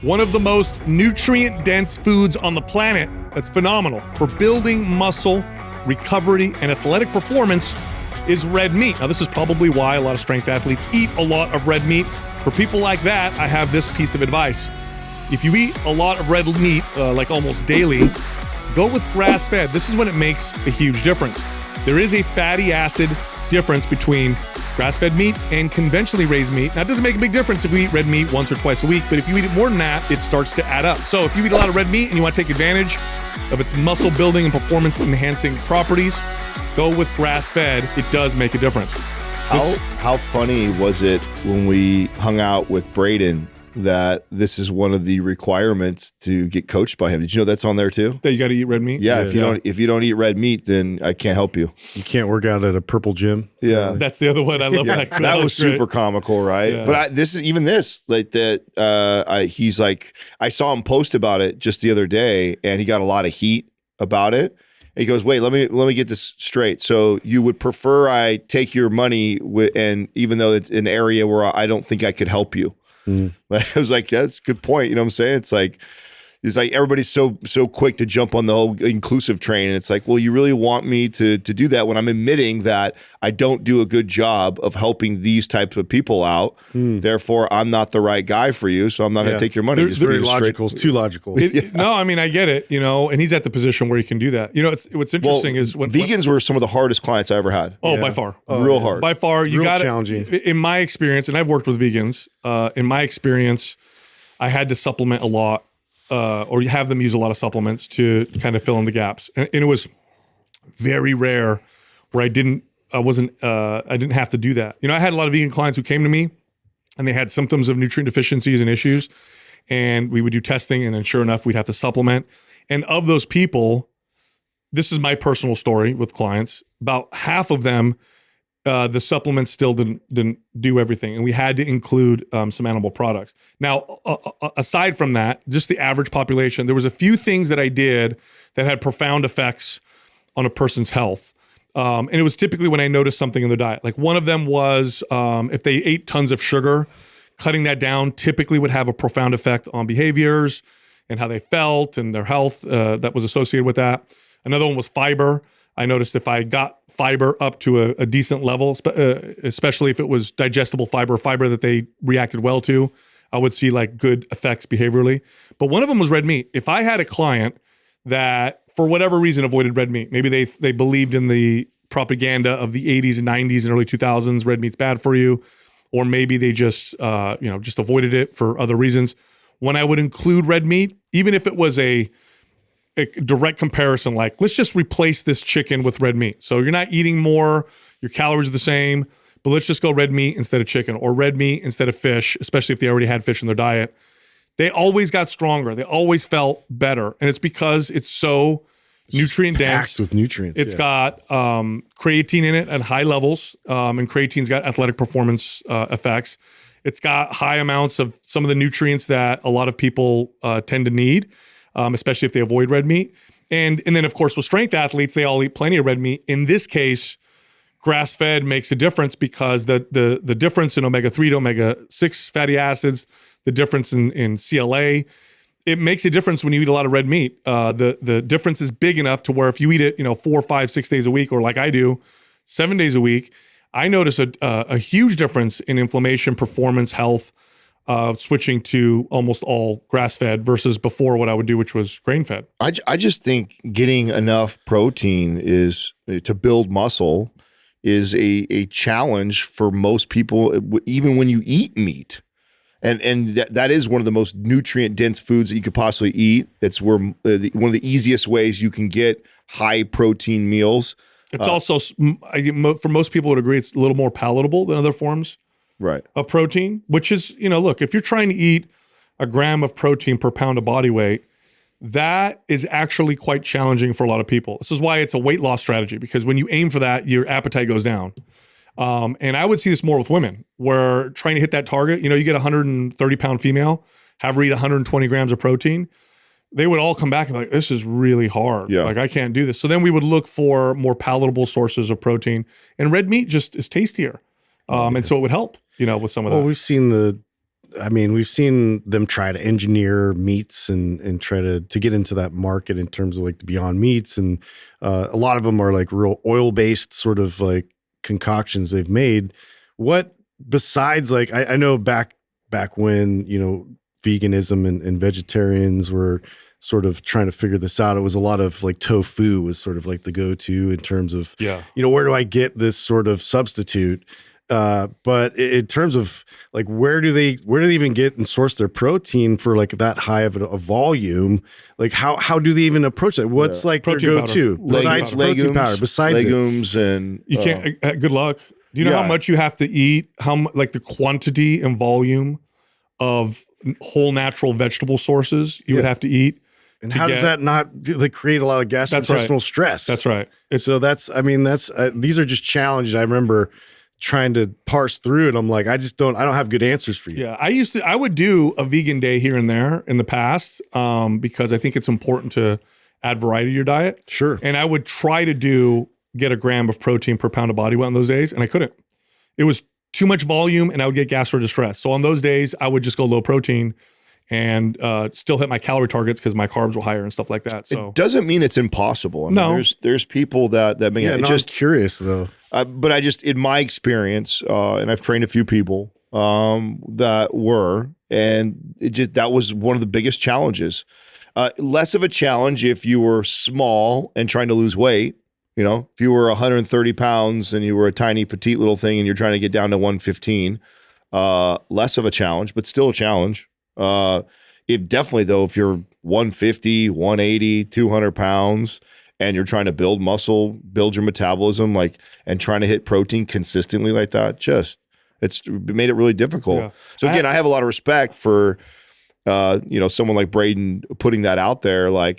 One of the most nutrient-dense foods on the planet that's phenomenal for building muscle, recovery, and athletic performance is red meat. Now, this is probably why a lot of strength athletes eat a lot of red meat. For people like that, I have this piece of advice. If you eat a lot of red meat, like almost daily, go with grass-fed. This is when it makes a huge difference. There is a fatty acid difference between grass-fed meat and conventionally raised meat. Now, it doesn't make a big difference if you eat red meat once or twice a week, but if you eat it more than that, it starts to add up. So if you eat a lot of red meat and you want to take advantage of its muscle building and performance enhancing properties, go with grass-fed. It does make a difference. How funny was it when we hung out with Braden that this is one of the requirements to get coached by him? Did you know that's on there too? That you got to eat red meat? Yeah, if you don't eat red meat, then I can't help you. You can't work out at a purple gym. Yeah. That's the other one. I love that. That was super great. comical, right? Yeah. But he's like, I saw him post about it just the other day, and he got a lot of heat about it. And he goes, wait, let me get this straight. So you would prefer I take your money, and even though it's an area where I don't think I could help you. I was like, that's a good point. You know what I'm saying? It's like everybody's so quick to jump on the whole inclusive train. And it's like, well, you really want me to do that when I'm admitting that I don't do a good job of helping these types of people out. Therefore, I'm not the right guy for you. So I'm not going to take your money. It's very logical. It's too logical. No, I mean, I get it, and he's at the position where he can do that. What's interesting is when vegans were some of the hardest clients I ever had. Oh, yeah. By far. Real hard. By far. You got challenging. In my experience, and I've worked with vegans, in my experience, I had to supplement a lot. Or you have them use a lot of supplements to kind of fill in the gaps. And it was very rare where I didn't have to do that. I had a lot of vegan clients who came to me and they had symptoms of nutrient deficiencies and issues, and we would do testing, and then sure enough, we'd have to supplement. And of those people, this is my personal story with clients, about half of them, the supplements still didn't do everything, and we had to include some animal products. Now, aside from that, just the average population, there was a few things that I did that had profound effects on a person's health, and it was typically when I noticed something in their diet. Like one of them was if they ate tons of sugar, cutting that down typically would have a profound effect on behaviors and how they felt and their health that was associated with that. Another one was fiber. I noticed if I got fiber up to a decent level, especially if it was digestible fiber that they reacted well to, I would see like good effects behaviorally. But one of them was red meat. If I had a client that for whatever reason avoided red meat, maybe they believed in the propaganda of the 80s and 90s and early 2000s, red meat's bad for you, or maybe they just avoided it for other reasons. When I would include red meat, even if it was a direct comparison, like let's just replace this chicken with red meat. So you're not eating more, your calories are the same, but let's just go red meat instead of chicken, or red meat instead of fish, especially if they already had fish in their diet. They always got stronger. They always felt better. And it's because it's so nutrient dense. Packed with nutrients. It's got creatine in it at high levels, and creatine's got athletic performance effects. It's got high amounts of some of the nutrients that a lot of people tend to need. Especially if they avoid red meat. And then, of course, with strength athletes, they all eat plenty of red meat. In this case, grass-fed makes a difference because the difference in omega-3 to omega-6 fatty acids, the difference in CLA, it makes a difference when you eat a lot of red meat. The difference is big enough to where if you eat it 4, 5, 6 days a week, or like I do, 7 days a week, I notice a huge difference in inflammation, performance, health, switching to almost all grass-fed versus before what I would do, which was grain-fed. I just think getting enough protein to build muscle is a challenge for most people, even when you eat meat. And that is one of the most nutrient-dense foods that you could possibly eat. It's one of the easiest ways you can get high-protein meals. It's also, for most people would agree, it's a little more palatable than other forms of protein, which is, look, if you're trying to eat a gram of protein per pound of body weight, that is actually quite challenging for a lot of people. This is why it's a weight loss strategy, because when you aim for that, your appetite goes down. And I would see this more with women, where trying to hit that target, you get a 130-pound female, have her eat 120 grams of protein, they would all come back and be like, this is really hard. Yeah. Like, I can't do this. So then we would look for more palatable sources of protein. And red meat just is tastier. And so it would help, with some of that. Well, we've seen I mean, we've seen them try to engineer meats and try to get into that market in terms of like the Beyond Meats. And a lot of them are like real oil-based sort of like concoctions they've made. What besides like, I know back when, veganism and vegetarians were sort of trying to figure this out, it was a lot of like tofu was sort of like the go-to in terms of, where do I get this sort of substitute? But in terms of like, where do they even get and source their protein for like that high of a volume? Like how do they even approach that? What's like protein their go-to besides protein powder, besides legumes and you can't, good luck. Do you know how much you have to eat? Like the quantity and volume of whole natural vegetable sources you would have to eat? And how does that not create a lot of gastrointestinal stress? That's right. So these are just challenges I remember trying to parse through, and I'm like, I don't have good answers for you. Yeah, I would do a vegan day here and there in the past because I think it's important to add variety to your diet. Sure. And I would try to get a gram of protein per pound of body weight on those days, and I couldn't. It was too much volume, and I would get gastro distress. So on those days, I would just go low protein and still hit my calorie targets because my carbs were higher and stuff like that. So it doesn't mean it's impossible. I mean, no, there's people that make it. Just curious though. But I just, in my experience, and I've trained a few people that were, and that was one of the biggest challenges. Less of a challenge if you were small and trying to lose weight. If you were 130 pounds and you were a tiny petite little thing and you're trying to get down to 115, less of a challenge, but still a challenge. If you're 150, 180, 200 pounds and you're trying to build muscle, build your metabolism, and trying to hit protein consistently like that, it's made it really difficult. Yeah. So again, I have a lot of respect for, someone like Braden putting that out there. I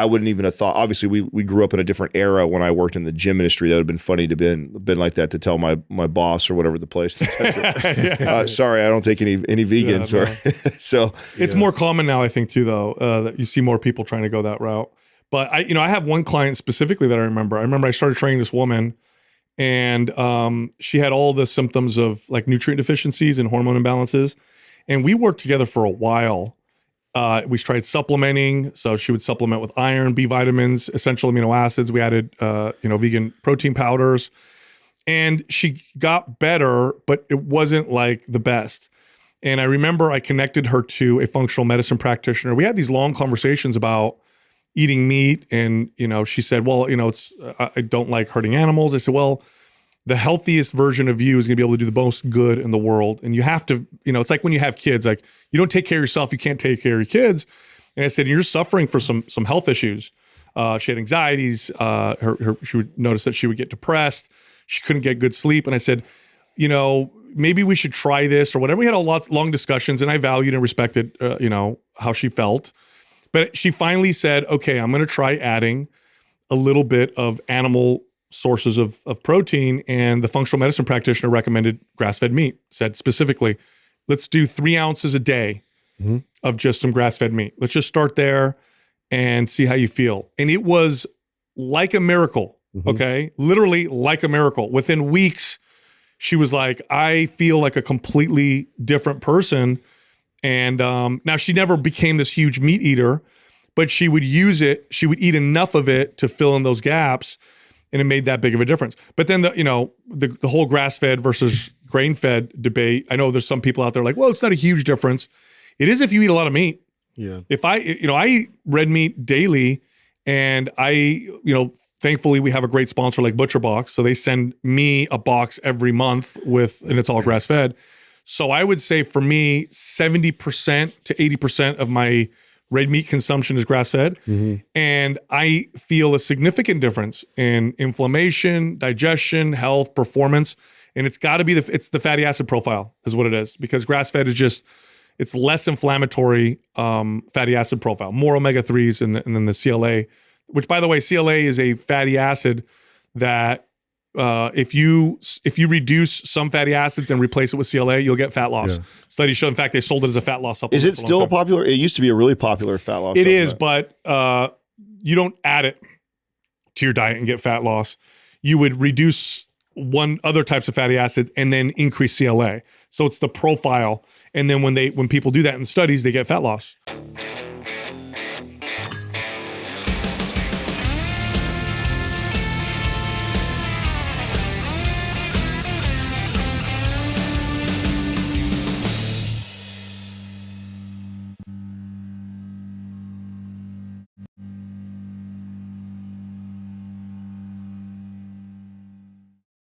wouldn't even have thought, obviously we grew up in a different era when I worked in the gym industry. That would have been funny to been like that, to tell my boss or whatever the place that sorry, I don't take any vegans. So it's more common now, I think too, though, that you see more people trying to go that route. But I have one client specifically that I remember. I started training this woman, and she had all the symptoms of like nutrient deficiencies and hormone imbalances. And we worked together for a while. We tried supplementing. So she would supplement with iron, B vitamins, essential amino acids. We added, vegan protein powders. And she got better, but it wasn't like the best. And I remember I connected her to a functional medicine practitioner. We had these long conversations about eating meat. And, she said, well, I don't like hurting animals. I said, well, the healthiest version of you is going to be able to do the most good in the world. And you have to, it's like when you have kids, like you don't take care of yourself, you can't take care of your kids. And I said, you're suffering for some health issues. She had anxieties. She would notice that she would get depressed. She couldn't get good sleep. And I said, maybe we should try this or whatever. We had long discussions, and I valued and respected, how she felt. But she finally said, okay, I'm going to try adding a little bit of animal sources of protein. And the functional medicine practitioner recommended grass-fed meat, said specifically, let's do 3 ounces a day of just some grass-fed meat. Let's just start there and see how you feel. And it was like a miracle, okay? Literally like a miracle. Within weeks, she was like, I feel like a completely different person. And now she never became this huge meat eater, but she would use it. She would eat enough of it to fill in those gaps. And it made that big of a difference. But then the whole grass-fed versus grain-fed debate, I know there's some people out there like, well, it's not a huge difference. It is if you eat a lot of meat. Yeah. If I eat red meat daily, and thankfully we have a great sponsor like ButcherBox, so they send me a box every month and it's all grass-fed. So I would say for me, 70% to 80% of my red meat consumption is grass-fed, and I feel a significant difference in inflammation, digestion, health, performance, and it's got to be it's the fatty acid profile is what it is, because grass-fed is it's less inflammatory fatty acid profile, more omega-3s, and then the CLA, which, by the way, CLA is a fatty acid that if you reduce some fatty acids and replace it with CLA, you'll get fat loss. Yeah. Studies show, in fact, they sold it as a fat loss supplement. Is it still popular? It used to be a really popular fat loss supplement. It is, but you don't add it to your diet and get fat loss. You would reduce one other types of fatty acid and then increase CLA. So it's the profile. And then when people do that in studies, they get fat loss.